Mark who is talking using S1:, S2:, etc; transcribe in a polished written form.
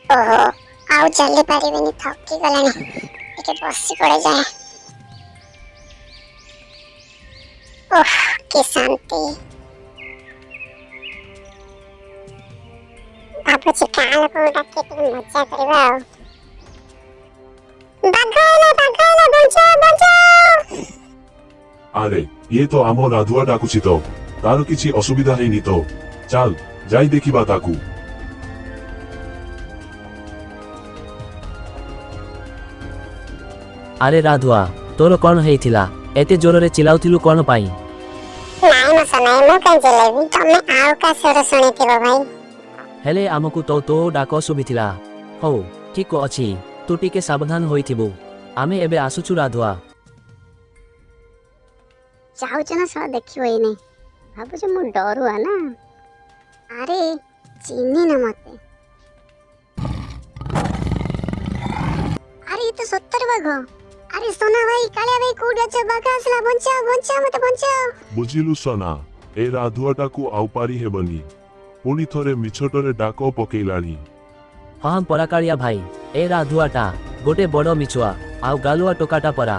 S1: ओहो आउ चली पारिबेनी थकी गलानी टिके बसी पड़े जाए। ओह की शांति भाବୁछि काल को डाके टिके मजा करबा। बाघाला बचाओ बचाओ।
S2: আরে ইয়ে তো আমার রাধুয়া ডাকুছি তো, তার কিছু অসুবিধা হয়নি তো? চাল যাই দেখিবা তাকু।
S3: আরে রাধুয়া তোর কଣ ହେଇଥିଲା ଏତେ ଜୋରରେ ଚିଲାଉଥିଲୁ କଣ ପାଇଁ?
S1: ନାଇଁ ମୋ ସନାଇ ମୁଁ କାଇଁ ଚିଲେଇବି, ତମେ ଆଉ କା ସ୍ୱର ଶୁଣିଥିବ ଭାଇ।
S3: ହେଲେ ଆମକୁ ତ ତୋ ଡାକ ଶୁଭିଥିଲା। ହଉ ଠିକ ଅଛି, ତୁ ଟିକେ ସାବଧାନ ହୋଇଥିବୁ। ଆମେ ଏବେ ଆସୁଛୁ ରାଧୁଆ।
S1: ଯାଉଛ ନା ସହ ଦେଖିବ ଏଇନେ, ଭାବୁଛ ମୁଁ ଡରୁଆ ନା? ଆରେ ଚିହ୍ନିନ ମତେ? ଆରେ ଏ ତ ସତରେ ବାଘ। ଆରେ সোনা ভাই কালিয়া ভাই কোড আছে, বাঘ আসলা, বঞ্চাও বঞ্চাও মতে বঞ্চাও।
S2: বুঝিলু সোনা, ଏ ରାଧୁଆଟାକୁ ଆଉ ପାରି ହେବନି। ପୁଣି ଥରେ ମିଛଟରେ ଡାକ ପକେଇଲାଣି।
S3: ହଁ ପରାକାଳିଆ ଭାଇ, ଏ ରାଧୁଆଟା ଗୋଟେ ବଡ଼ ମିଛୁଆ ଆଉ ଗାଲୁଆ ଟୋକାଟା ପରା।